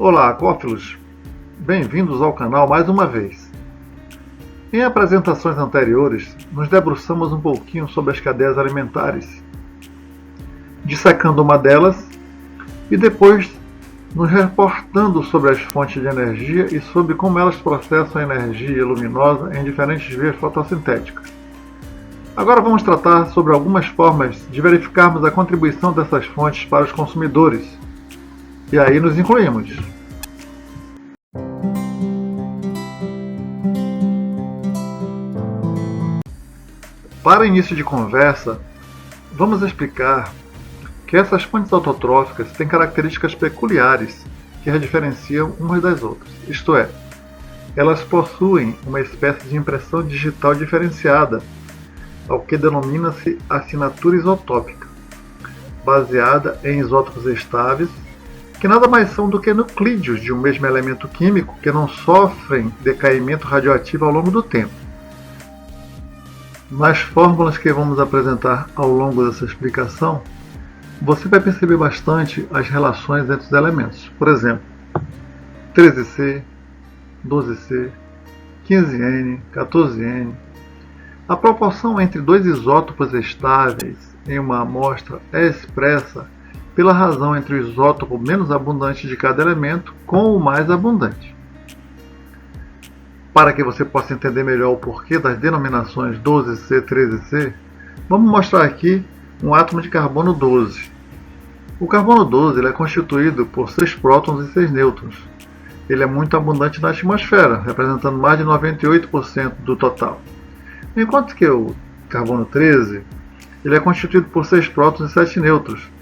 Olá, aquófilos! Bem-vindos ao canal mais uma vez. Em apresentações anteriores, nos debruçamos um pouquinho sobre as cadeias alimentares, dissecando uma delas e depois nos reportando sobre as fontes de energia e sobre como elas processam a energia luminosa em diferentes vias fotossintéticas. Agora vamos tratar sobre algumas formas de verificarmos a contribuição dessas fontes para os consumidores. E aí nos incluímos. Para início de conversa, vamos explicar que essas fontes autotróficas têm características peculiares que as diferenciam umas das outras. Isto é, elas possuem uma espécie de impressão digital diferenciada, ao que denomina-se assinatura isotópica, baseada em isótopos estáveis, que nada mais são do que nuclídeos de um mesmo elemento químico que não sofrem decaimento radioativo ao longo do tempo. Nas fórmulas que vamos apresentar ao longo dessa explicação, você vai perceber bastante as relações entre os elementos. Por exemplo, 13C, 12C, 15N, 14N. A proporção entre dois isótopos estáveis em uma amostra é expressa pela razão entre o isótopo menos abundante de cada elemento com o mais abundante. Para que você possa entender melhor o porquê das denominações 12C, 13C, vamos mostrar aqui um átomo de carbono 12. O carbono 12 ele é constituído por 6 prótons e 6 nêutrons. Ele é muito abundante na atmosfera, representando mais de 98% do total. Enquanto que o carbono 13 ele é constituído por 6 prótons e 7 nêutrons,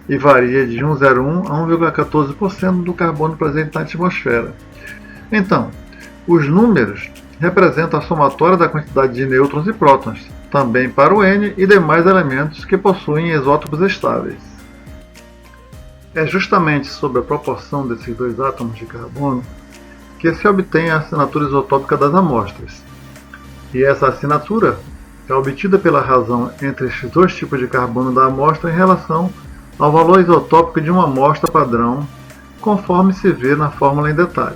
e varia de 1,01 a 1,14% do carbono presente na atmosfera. Então, os números representam a somatória da quantidade de nêutrons e prótons, também para o N e demais elementos que possuem isótopos estáveis. É justamente sobre a proporção desses dois átomos de carbono que se obtém a assinatura isotópica das amostras. E essa assinatura é obtida pela razão entre estes dois tipos de carbono da amostra em relação ao valor isotópico de uma amostra padrão, conforme se vê na fórmula em detalhe.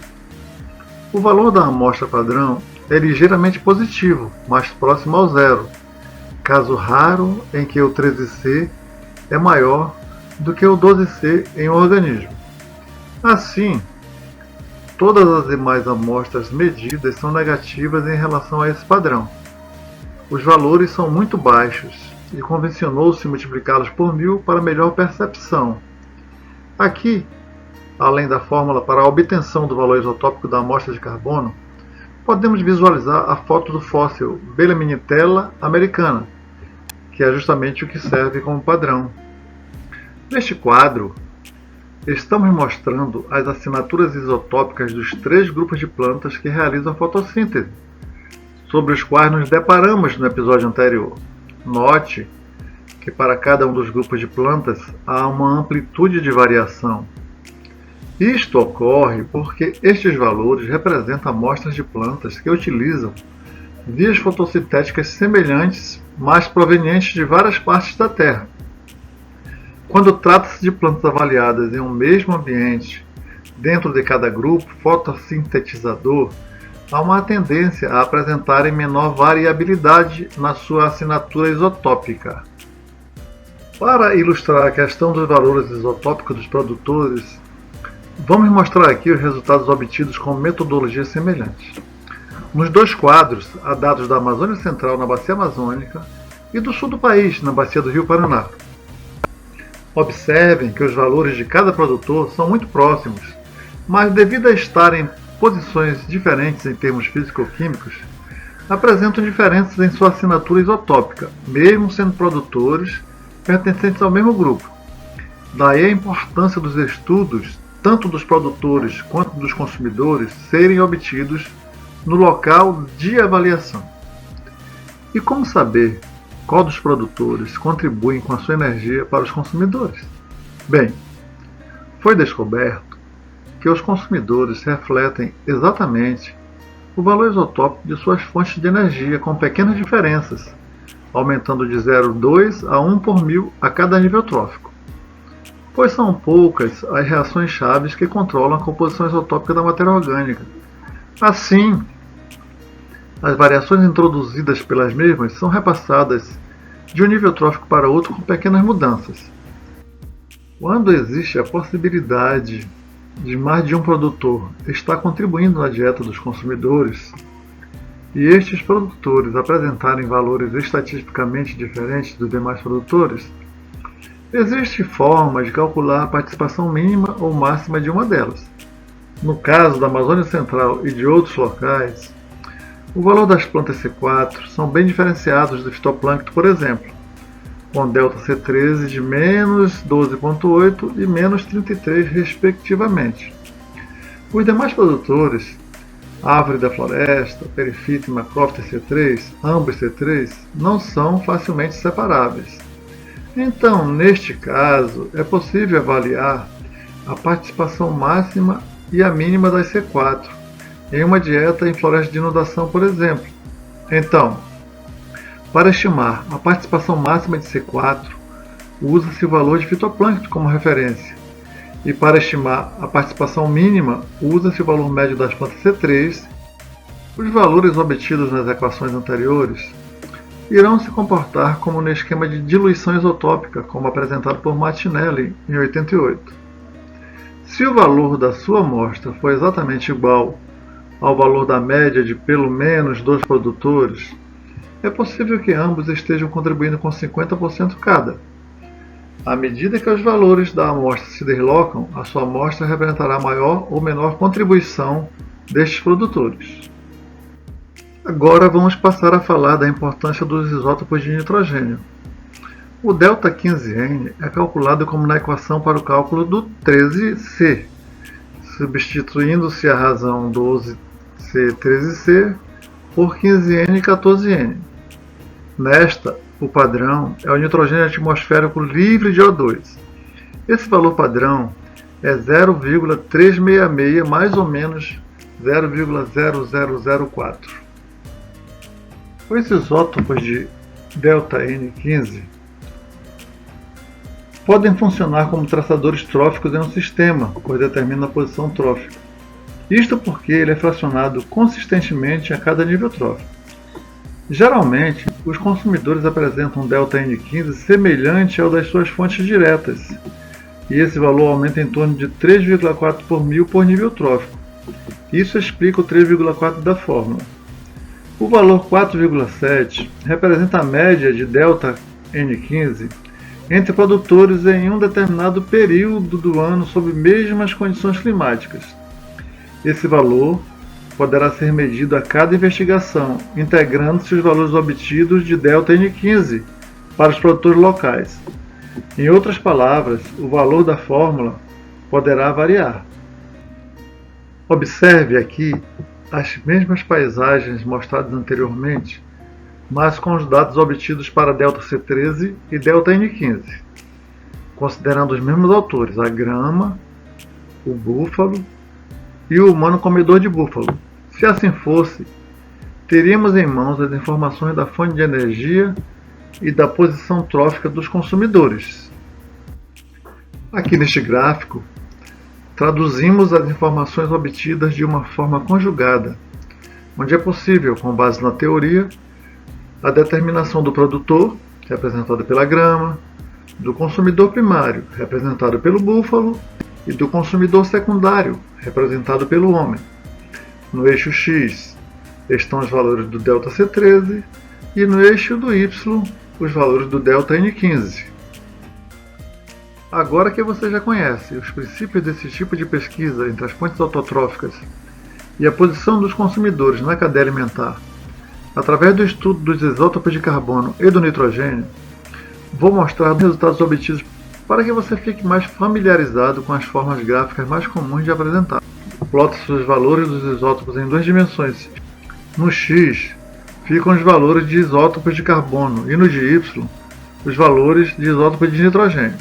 O valor da amostra padrão é ligeiramente positivo, mais próximo ao zero, caso raro em que o 13C é maior do que o 12C em um organismo. Assim, todas as demais amostras medidas são negativas em relação a esse padrão. Os valores são muito baixos e convencionou-se multiplicá-los por 1000 para melhor percepção. Aqui, além da fórmula para a obtenção do valor isotópico da amostra de carbono, podemos visualizar a foto do fóssil Belemnitella americana, que é justamente o que serve como padrão. Neste quadro, estamos mostrando as assinaturas isotópicas dos 3 grupos de plantas que realizam a fotossíntese, sobre os quais nos deparamos no episódio anterior. Note que para cada um dos grupos de plantas há uma amplitude de variação. Isto ocorre porque estes valores representam amostras de plantas que utilizam vias fotossintéticas semelhantes, mas provenientes de várias partes da Terra. Quando trata-se de plantas avaliadas em um mesmo ambiente, dentro de cada grupo fotossintetizador, há uma tendência a apresentarem menor variabilidade na sua assinatura isotópica. Para ilustrar a questão dos valores isotópicos dos produtores, vamos mostrar aqui os resultados obtidos com metodologias semelhantes. Nos 2 quadros, há dados da Amazônia Central na Bacia Amazônica e do sul do país, na Bacia do Rio Paraná. Observem que os valores de cada produtor são muito próximos, mas devido a estarem posições diferentes em termos físico-químicos, apresentam diferenças em sua assinatura isotópica, mesmo sendo produtores pertencentes ao mesmo grupo. Daí a importância dos estudos, tanto dos produtores quanto dos consumidores, serem obtidos no local de avaliação. E como saber qual dos produtores contribuem com a sua energia para os consumidores? Bem, foi descoberto que os consumidores refletem exatamente o valor isotópico de suas fontes de energia com pequenas diferenças, aumentando de 0,2 a 1 por 1000 a cada nível trófico. pois são poucas as reações chaves que controlam a composição isotópica da matéria orgânica. Assim, as variações introduzidas pelas mesmas são repassadas de um nível trófico para outro com pequenas mudanças. Quando existe a possibilidade de mais de um produtor estar contribuindo na dieta dos consumidores, e estes produtores apresentarem valores estatisticamente diferentes dos demais produtores, existe forma de calcular a participação mínima ou máxima de uma delas. No caso da Amazônia Central e de outros locais, o valor das plantas C4 são bem diferenciados do fitoplâncton, por exemplo, com delta C13 de menos 12,8 e menos 33 respectivamente. Os demais produtores, árvore da floresta, perifita e macrófita C3, ambos C3, não são facilmente separáveis. Então, neste caso, é possível avaliar a participação máxima e a mínima das C4 em uma dieta em floresta de inundação, por exemplo. Então, para estimar a participação máxima de C4, usa-se o valor de fitoplâncton como referência. E para estimar a participação mínima, usa-se o valor médio das plantas C3. Os valores obtidos nas equações anteriores irão se comportar como no esquema de diluição isotópica, como apresentado por Martinelli em 88. Se o valor da sua amostra for exatamente igual ao valor da média de pelo menos dois produtores, é possível que ambos estejam contribuindo com 50% cada. À medida que os valores da amostra se deslocam, a sua amostra representará maior ou menor contribuição destes produtores. Agora vamos passar a falar da importância dos isótopos de nitrogênio. O ΔH15N é calculado como na equação para o cálculo do 13C, substituindo-se a razão 12C13C por 15N e 14N. Nesta, o padrão é o nitrogênio atmosférico livre de O2. Esse valor padrão é 0,366 mais ou menos 0,0004. Os isótopos de ΔN15 podem funcionar como traçadores tróficos em um sistema, pois determinam a posição trófica. Isto porque ele é fracionado consistentemente a cada nível trófico. Geralmente, os consumidores apresentam um ΔN15 semelhante ao das suas fontes diretas, e esse valor aumenta em torno de 3,4 por mil por nível trófico. Isso explica o 3,4 da fórmula. O valor 4,7 representa a média de ΔN15 entre produtores em um determinado período do ano sob mesmas condições climáticas. Esse valor poderá ser medido a cada investigação, integrando-se os valores obtidos de ΔN15 para os produtores locais. Em outras palavras, o valor da fórmula poderá variar. Observe aqui as mesmas paisagens mostradas anteriormente, mas com os dados obtidos para ΔC13 e ΔN15, considerando os mesmos autores, a grama, o búfalo e o humano comedor de búfalo. Se assim fosse, teríamos em mãos as informações da fonte de energia e da posição trófica dos consumidores. Aqui neste gráfico, traduzimos as informações obtidas de uma forma conjugada, onde é possível, com base na teoria, a determinação do produtor, representado pela grama, do consumidor primário, representado pelo búfalo, e do consumidor secundário, representado pelo homem. No eixo X estão os valores do ΔC13 e no eixo do Y os valores do ΔN15. Agora que você já conhece os princípios desse tipo de pesquisa entre as fontes autotróficas e a posição dos consumidores na cadeia alimentar, através do estudo dos isótopos de carbono e do nitrogênio, vou mostrar os resultados obtidos para que você fique mais familiarizado com as formas gráficas mais comuns de apresentar. Plota-se os valores dos isótopos em duas dimensões. No X ficam os valores de isótopos de carbono e no de Y os valores de isótopos de nitrogênio.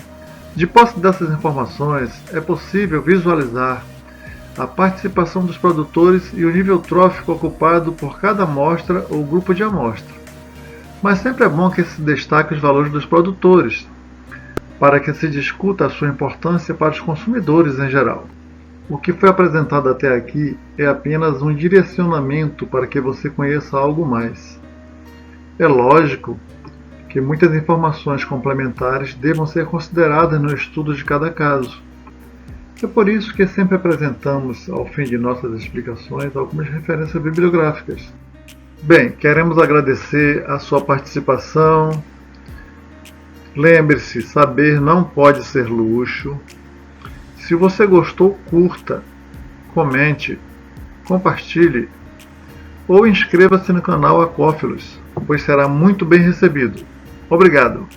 De posse dessas informações, é possível visualizar a participação dos produtores e o nível trófico ocupado por cada amostra ou grupo de amostra. Mas sempre é bom que se destaque os valores dos produtores, para que se discuta a sua importância para os consumidores em geral. O que foi apresentado até aqui é apenas um direcionamento para que você conheça algo mais. É lógico que muitas informações complementares devam ser consideradas no estudo de cada caso. É por isso que sempre apresentamos, ao fim de nossas explicações, algumas referências bibliográficas. Bem, queremos agradecer a sua participação. Lembre-se, saber não pode ser luxo. Se você gostou, curta, comente, compartilhe ou inscreva-se no canal Acófilos, pois será muito bem recebido. Obrigado!